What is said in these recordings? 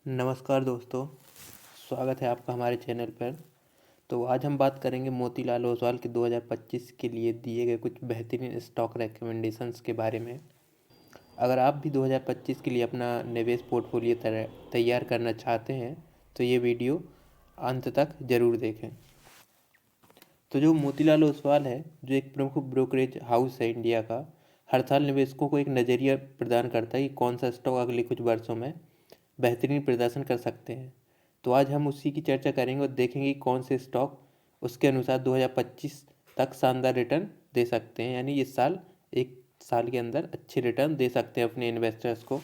नमस्कार दोस्तों, स्वागत है आपका हमारे चैनल पर। तो आज हम बात करेंगे मोतीलाल ओसवाल के 2025 के लिए दिए गए कुछ बेहतरीन स्टॉक रिकमेंडेशंस के बारे में। अगर आप भी 2025 के लिए अपना निवेश पोर्टफोलियो तैयार करना चाहते हैं तो ये वीडियो अंत तक ज़रूर देखें। तो जो मोतीलाल ओसवाल है, जो एक प्रमुख ब्रोकरेज हाउस है इंडिया का, हर साल निवेशकों को एक नज़रिया प्रदान करता है कि कौन सा स्टॉक अगले कुछ वर्षों में बेहतरीन प्रदर्शन कर सकते हैं। तो आज हम उसी की चर्चा करेंगे और देखेंगे कि कौन से स्टॉक उसके अनुसार 2025 तक शानदार रिटर्न दे सकते हैं, यानी इस साल एक साल के अंदर अच्छे रिटर्न दे सकते हैं अपने इन्वेस्टर्स को।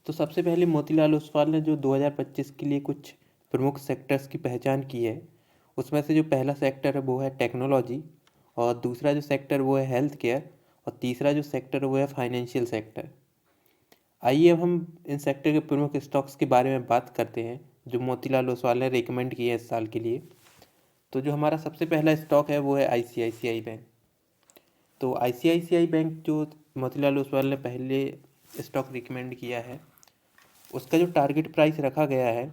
तो सबसे पहले मोतीलाल ओसवाल ने जो 2025 के लिए कुछ प्रमुख सेक्टर्स की पहचान की है, उसमें से जो पहला सेक्टर है वो है टेक्नोलॉजी, और दूसरा जो सेक्टर वो है हेल्थ केयर, और तीसरा जो सेक्टर है वो है फाइनेंशियल सेक्टर। आइए अब हम इन सेक्टर के प्रमुख स्टॉक्स के बारे में बात करते हैं जो मोतीलाल ओसवाल ने रिकमेंड किए हैं इस साल के लिए। तो जो हमारा सबसे पहला स्टॉक है वो है आईसीआईसीआई बैंक। तो आईसीआईसीआई बैंक जो मोतीलाल ओसवाल ने पहले स्टॉक रिकमेंड किया है, उसका जो टारगेट प्राइस रखा गया है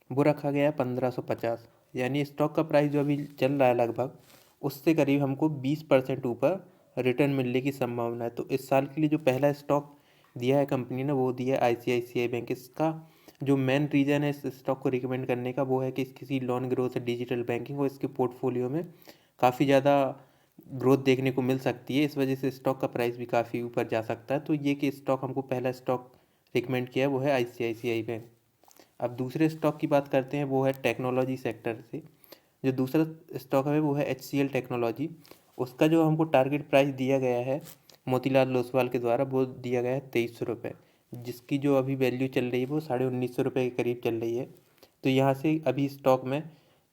वो रखा गया है 1550, यानी स्टॉक का प्राइस जो अभी चल रहा है लगभग उससे करीब हमको 20% ऊपर रिटर्न मिलने की संभावना है। तो इस साल के लिए जो पहला स्टॉक दिया है कंपनी ने वो दिया है आईसीआईसीआई बैंक। इसका जो मेन रीज़न है इस स्टॉक को रिकमेंड करने का वो है कि किसी लोन ग्रोथ, डिजिटल बैंकिंग और इसके पोर्टफोलियो में काफ़ी ज़्यादा ग्रोथ देखने को मिल सकती है। इस वजह से स्टॉक का प्राइस भी काफ़ी ऊपर जा सकता है। तो ये कि स्टॉक हमको पहला स्टॉक रिकमेंड किया है वो है आईसीआईसीआई बैंक। अब दूसरे स्टॉक की बात करते हैं, वो है टेक्नोलॉजी सेक्टर से। जो दूसरा स्टॉक है वो है HCL टेक्नोलॉजी। उसका जो हमको टारगेट प्राइस दिया गया है मोतीलाल ओसवाल के द्वारा वो दिया गया है 2300 रुपये, जिसकी जो अभी वैल्यू चल रही है वो 1950 रुपये के करीब चल रही है। तो यहाँ से अभी स्टॉक में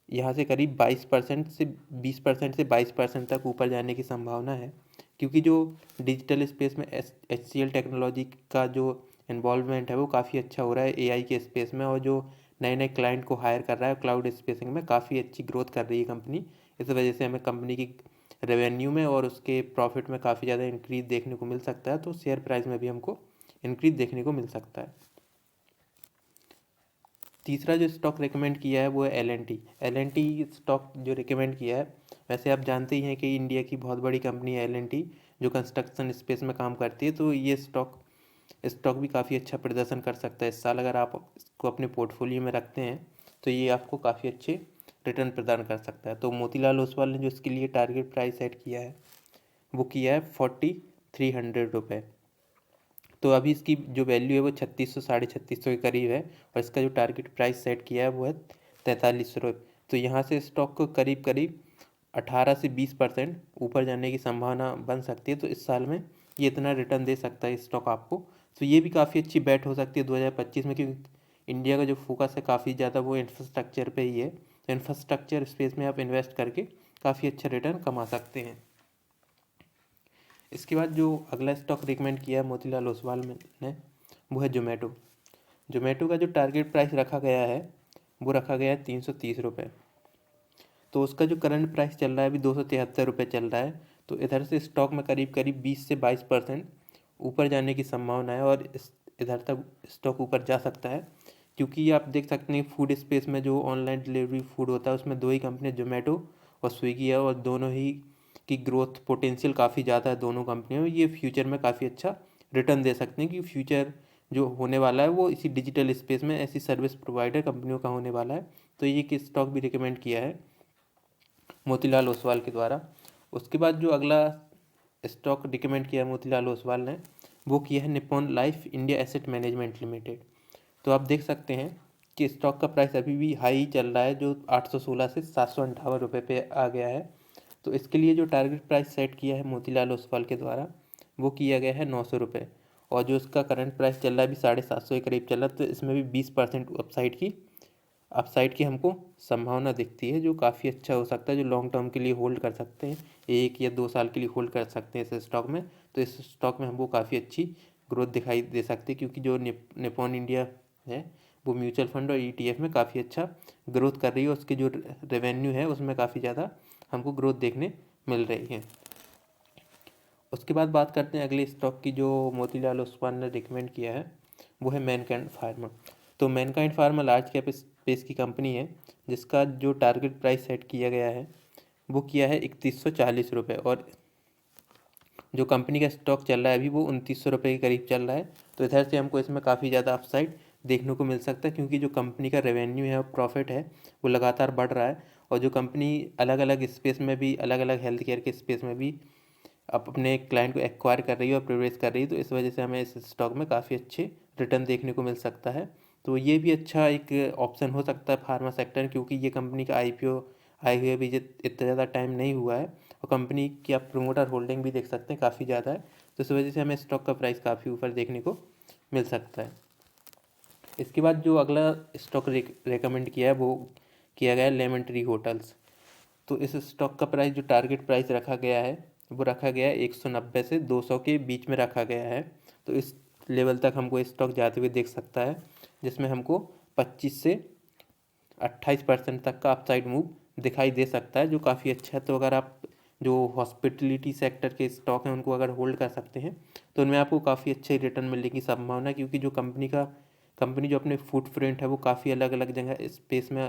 यहाँ से करीब 22% से 20% से 22% तक ऊपर जाने की संभावना है, क्योंकि जो डिजिटल स्पेस में HCL टेक्नोलॉजी का जो इन्वॉल्वमेंट है वो काफ़ी अच्छा हो रहा है AI के स्पेस में, और जो नए नए क्लाइंट को हायर कर रहा है क्लाउड स्पेसिंग में काफ़ी अच्छी ग्रोथ कर रही है कंपनी। इस वजह से हमें कंपनी की रेवेन्यू में और उसके प्रॉफिट में काफ़ी ज़्यादा इंक्रीज देखने को मिल सकता है। तो शेयर प्राइस में भी हमको इंक्रीज देखने को मिल सकता है। तीसरा जो स्टॉक रिकमेंड किया है वो है एल एन टी स्टॉक जो रिकमेंड किया है। वैसे आप जानते ही हैं कि इंडिया की बहुत बड़ी कंपनी है एल जो कंस्ट्रक्शन स्पेस में काम करती है। तो ये स्टॉक स्टॉक भी काफ़ी अच्छा प्रदर्शन कर सकता है इस साल। अगर आप इसको अपने पोर्टफोलियो में रखते हैं तो ये आपको काफ़ी अच्छे रिटर्न प्रदान कर सकता है। तो मोतीलाल ओसवाल ने जो इसके लिए टारगेट प्राइस सेट किया है वो किया है 4300 रुपये। तो अभी इसकी जो वैल्यू है वो 3600 3650 के करीब है, और इसका जो टारगेट प्राइस सेट किया है वो है 4300 रुपये। तो यहाँ से स्टॉक को करीब करीब 18 से 20% ऊपर जाने की संभावना बन सकती है। तो इस साल में ये इतना रिटर्न दे सकता है स्टॉक आपको। तो ये भी काफ़ी अच्छी बैट हो सकती है 2025 में, क्योंकि इंडिया का जो फोकस है काफ़ी ज़्यादा वो इंफ्रास्ट्रक्चर पे ही है। तो इंफ्रास्ट्रक्चर स्पेस में आप इन्वेस्ट करके काफ़ी अच्छा रिटर्न कमा सकते हैं। इसके बाद जो अगला स्टॉक रिकमेंड किया है मोतीलाल ओसवाल ने वो है जोमेटो। जोमेटो का जो टारगेट प्राइस रखा गया है वो रखा गया है 330 रुपये। तो उसका जो करंट प्राइस चल रहा है अभी 273 रुपये चल रहा है। तो इधर से स्टॉक में करीब करीब 20 से 22% ऊपर जाने की संभावना है, और इधर तक स्टॉक ऊपर जा सकता है। क्योंकि आप देख सकते हैं फूड स्पेस में जो ऑनलाइन डिलीवरी फूड होता है उसमें दो ही कंपनी जोमेटो और स्विगी है, और दोनों ही की ग्रोथ पोटेंशियल काफ़ी ज़्यादा है दोनों कंपनियों में। ये फ्यूचर में काफ़ी अच्छा रिटर्न दे सकते हैं, क्योंकि फ्यूचर जो होने वाला है वो इसी डिजिटल स्पेस में ऐसी सर्विस प्रोवाइडर कंपनियों का होने वाला है। तो ये कि स्टॉक भी रिकमेंड किया है मोतीलाल ओसवाल के द्वारा। उसके बाद जो अगला स्टॉक रिकमेंड किया है मोतीलाल ओसवाल ने वो किया है Nippon life India asset management limited. तो आप देख सकते हैं कि स्टॉक का प्राइस अभी भी हाई चल रहा है, जो 816 से 758 रुपये पे आ गया है। तो इसके लिए जो टारगेट प्राइस सेट किया है मोतीलाल ओसवाल के द्वारा वो किया गया है 900 रुपये, और जो इसका करंट प्राइस चल रहा है अभी 750 के करीब चल रहा है। तो इसमें भी 20% अपसाइड की हमको संभावना दिखती है, जो काफ़ी अच्छा हो सकता है, जो लॉन्ग टर्म के लिए होल्ड कर सकते हैं, 1 या 2 साल के लिए होल्ड कर सकते हैं इस स्टॉक में। तो इस स्टॉक में हमको काफ़ी अच्छी ग्रोथ दिखाई दे सकती है, क्योंकि जो निप्पॉन इंडिया है वो म्यूचुअल फंड और ETF में काफ़ी अच्छा ग्रोथ कर रही है। उसकी जो रेवेन्यू है उसमें काफ़ी ज़्यादा हमको ग्रोथ देखने मिल रही है। उसके बाद बात करते हैं अगले स्टॉक की जो मोतीलाल ओसवाल ने रिकमेंड किया है वो है मैनकाइंड फार्मा। तो Mankind pharma large cap space की कंपनी है जिसका जो टारगेट प्राइस सेट किया गया है वो किया है 3140 रुपये, और जो कंपनी का स्टॉक चल रहा है अभी वो 2900 रुपये के करीब चल रहा है। तो इधर से हमको इसमें काफ़ी ज़्यादा अपसाइड देखने को मिल सकता है, क्योंकि जो कंपनी का रेवेन्यू है और प्रॉफिट है वो लगातार बढ़ रहा है, और जो कंपनी अलग अलग स्पेस में भी, अलग अलग हेल्थ केयर के स्पेस में भी अपने क्लाइंट को एक्वायर कर रही है और प्रोग्रेस कर रही है। तो इस वजह से हमें इस स्टॉक में काफ़ी अच्छे रिटर्न देखने को मिल सकता है। तो ये भी अच्छा एक ऑप्शन हो सकता है फार्मा सेक्टर, क्योंकि ये कंपनी का IPO आए हुए भी इतना ज़्यादा टाइम नहीं हुआ है, और कंपनी की आप प्रोमोटर होल्डिंग भी देख सकते हैं काफ़ी ज़्यादा है। तो इस वजह से हमें स्टॉक का प्राइस काफ़ी ऊपर देखने को मिल सकता है। इसके बाद जो अगला स्टॉक रेकमेंड किया है वो किया गया है लेमन ट्री होटल्स। तो इस स्टॉक का प्राइस, जो टारगेट प्राइस रखा गया है वो रखा गया है 190 से 200 के बीच में रखा गया है। तो इस लेवल तक हमको स्टॉक जाते हुए देख सकता है, जिसमें हमको 25 से 28% तक का अपसाइड मूव दिखाई दे सकता है, जो काफ़ी अच्छा है। तो अगर आप जो हॉस्पिटलिटी सेक्टर के स्टॉक हैं उनको अगर होल्ड कर सकते हैं तो उनमें आपको काफ़ी अच्छे रिटर्न मिलने की संभावना है, क्योंकि जो कंपनी जो अपने फुटप्रिंट है वो काफ़ी अलग अलग जगह स्पेस में,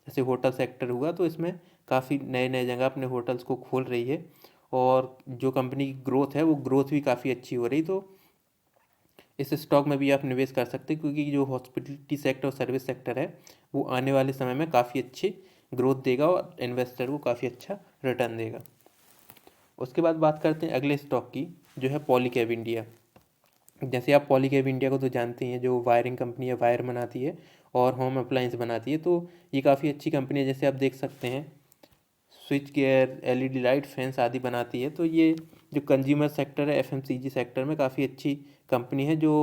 जैसे होटल सेक्टर हुआ तो इसमें काफ़ी नए नए जगह अपने होटल्स को खोल रही है, और जो कंपनी की ग्रोथ है वो ग्रोथ भी काफ़ी अच्छी हो रही। तो इस स्टॉक में भी आप निवेश कर सकते हैं, क्योंकि जो हॉस्पिटलिटी सेक्टर और सर्विस सेक्टर है वो आने वाले समय में काफ़ी अच्छी ग्रोथ देगा और इन्वेस्टर को काफ़ी अच्छा रिटर्न देगा। उसके बाद बात करते हैं अगले स्टॉक की, जो है पॉलीकैब इंडिया। जैसे आप पॉलीकैब इंडिया को तो जानते हैं, जो वायरिंग कंपनी है, वायर बनाती है और होम अप्लायंस बनाती है। तो ये काफ़ी अच्छी कंपनी है। जैसे आप देख सकते हैं switch gear, LED light, fans आदि बनाती है। तो ये जो कंज्यूमर सेक्टर है, FMCG सेक्टर में काफ़ी अच्छी कंपनी है। जो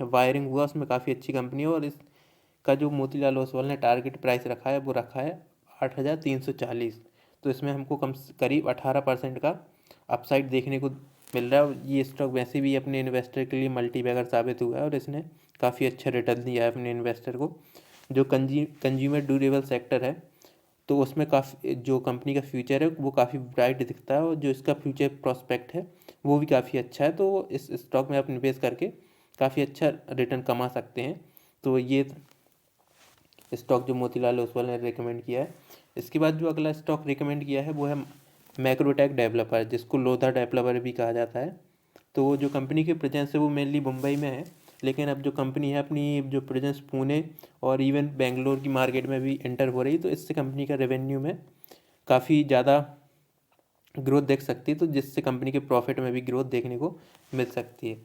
वायरिंग हुआ उसमें काफ़ी अच्छी कंपनी है, और इसका जो मोतीलाल ओसवाल ने टारगेट प्राइस रखा है वो रखा है 8,340। तो इसमें हमको करीब 18% का अपसाइड देखने को मिल रहा है, और ये स्टॉक वैसे भी अपने इन्वेस्टर के लिए मल्टी बैगर साबित हुआ है, और इसने काफ़ी अच्छा रिटर्न दिया है अपने इन्वेस्टर को। जो कंज्यूमर ड्यूरेबल सेक्टर है तो उसमें काफ़ी जो कंपनी का फ्यूचर है वो काफ़ी ब्राइट दिखता है, और जो इसका फ्यूचर प्रोस्पेक्ट है वो भी काफ़ी अच्छा है। तो इस स्टॉक में आप निवेश करके काफ़ी अच्छा रिटर्न कमा सकते हैं। तो ये स्टॉक जो मोतीलाल ओसवाल ने रिकमेंड किया है। इसके बाद जो अगला स्टॉक रिकमेंड किया है वो है मैक्रोटेक डेवलपर, जिसको लोधा डेवलपर भी कहा जाता है। तो जो कंपनी की प्रेजेंस है वो मेनली मुंबई में है, लेकिन अब जो कंपनी है अपनी जो प्रेजेंस पुणे और इवन बेंगलोर की मार्केट में भी एंटर हो रही है। तो इससे कंपनी का रेवेन्यू में काफ़ी ज़्यादा ग्रोथ देख सकती है, तो जिससे कंपनी के प्रॉफिट में भी ग्रोथ देखने को मिल सकती है।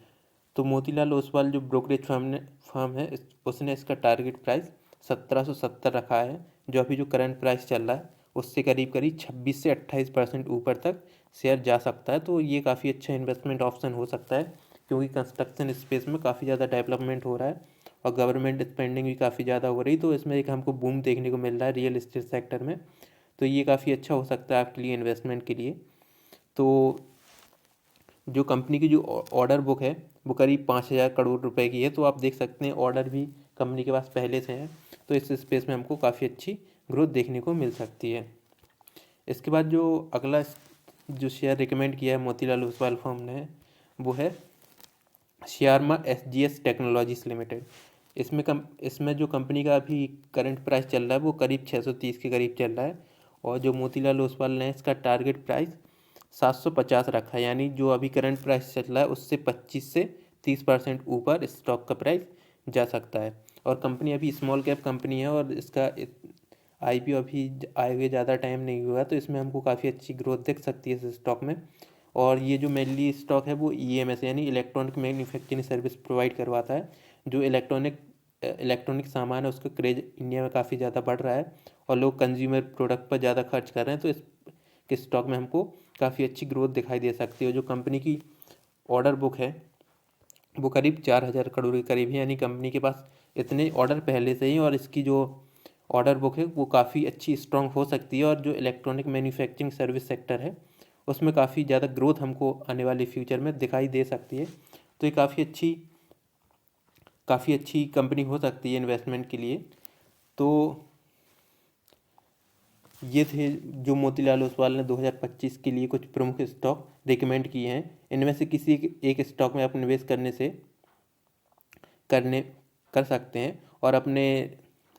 तो मोतीलाल ओसवाल जो ब्रोकरेज फर्म है उसने इसका टारगेट प्राइस 1770 रखा है, जो अभी जो करंट प्राइस चल रहा है उससे करीब करीब 26 से 28% ऊपर तक शेयर जा सकता है। तो ये काफ़ी अच्छा इन्वेस्टमेंट ऑप्शन हो सकता है, क्योंकि कंस्ट्रक्शन स्पेस में काफ़ी ज़्यादा डेवलपमेंट हो रहा है और गवर्नमेंट स्पेंडिंग भी काफ़ी ज़्यादा हो रही। तो इसमें एक हमको बूम देखने को मिल रहा है रियल एस्टेट सेक्टर में। तो ये काफ़ी अच्छा हो सकता है आपके लिए, इन्वेस्टमेंट के लिए। तो जो कंपनी की जो ऑर्डर बुक है वो करीब 5,000 करोड़ रुपए की है। तो आप देख सकते हैं ऑर्डर भी कंपनी के पास पहले से है, तो इस स्पेस में हमको काफ़ी अच्छी ग्रोथ देखने को मिल सकती है। इसके बाद जो अगला जो शेयर रिकमेंड किया है मोतीलाल ओसवाल फर्म ने वो है श्यारमा SGS टेक्नोलॉजीज लिमिटेड। इसमें जो कंपनी का अभी करंट प्राइस चल रहा है वो करीब 630 के करीब चल रहा है, और जो मोतीलाल ओसवाल ने इसका टारगेट प्राइस 750 रखा है, यानी जो अभी करंट प्राइस चल रहा है उससे 25 से 30% ऊपर स्टॉक का प्राइस जा सकता है। और कंपनी अभी स्मॉल कैप कंपनी है, और इसका IPO अभी आए हुए ज़्यादा टाइम नहीं हुआ, तो इसमें हमको काफ़ी अच्छी ग्रोथ दिख सकती है इस स्टॉक में। और ये जो मेनली स्टॉक है वो EMS यानी इलेक्ट्रॉनिक मैन्युफैक्चरिंग सर्विस प्रोवाइड करवाता है। जो इलेक्ट्रॉनिक सामान है उसका क्रेज इंडिया में काफ़ी ज़्यादा बढ़ रहा है, और लोग कंज्यूमर प्रोडक्ट पर ज़्यादा खर्च कर रहे हैं। तो इस स्टॉक में हमको काफ़ी अच्छी ग्रोथ दिखाई दे सकती है। जो कंपनी की ऑर्डर बुक है वो करीब 4,000 करोड़ के करीब है, यानी कंपनी के पास इतने ऑर्डर पहले से ही, और इसकी जो ऑर्डर बुक है वो काफ़ी अच्छी स्ट्रॉन्ग हो सकती है। और जो इलेक्ट्रॉनिक मैन्युफैक्चरिंग सर्विस सेक्टर है उसमें काफ़ी ज़्यादा ग्रोथ हमको आने वाले फ्यूचर में दिखाई दे सकती है। तो ये काफ़ी अच्छी कंपनी हो सकती है इन्वेस्टमेंट के लिए। तो ये थे जो मोतीलाल ओसवाल ने 2025 के लिए कुछ प्रमुख स्टॉक रिकमेंड किए हैं। इनमें से किसी एक स्टॉक में आप निवेश करने से कर सकते हैं और अपने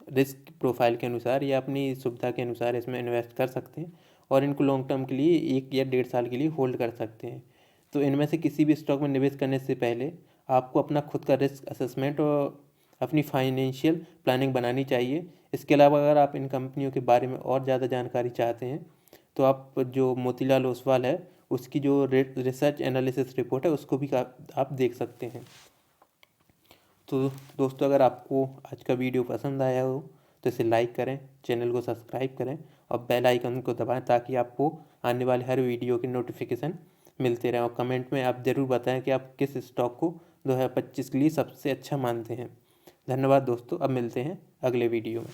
रिस्क प्रोफाइल के अनुसार या अपनी सुविधा के अनुसार इसमें इन्वेस्ट कर सकते हैं और इनको लॉन्ग टर्म के लिए 1 या 1.5 साल के लिए होल्ड कर सकते हैं। तो इनमें से किसी भी स्टॉक में निवेश करने से पहले आपको अपना खुद का रिस्क असेसमेंट और अपनी फाइनेंशियल प्लानिंग बनानी चाहिए। इसके अलावा अगर आप इन कंपनियों के बारे में और ज़्यादा जानकारी चाहते हैं तो आप जो मोतीलाल ओसवाल है उसकी जो रिसर्च एनालिसिस रिपोर्ट है उसको भी आप देख सकते हैं। तो दोस्तों, अगर आपको आज का वीडियो पसंद आया हो तो इसे लाइक करें, चैनल को सब्सक्राइब करें और बेल आइकन को दबाएं ताकि आपको आने वाले हर वीडियो के नोटिफिकेशन मिलते रहें। और कमेंट में आप ज़रूर बताएं कि आप किस स्टॉक को 2025 के लिए सबसे अच्छा मानते हैं। धन्यवाद दोस्तों, अब मिलते हैं अगले वीडियो में।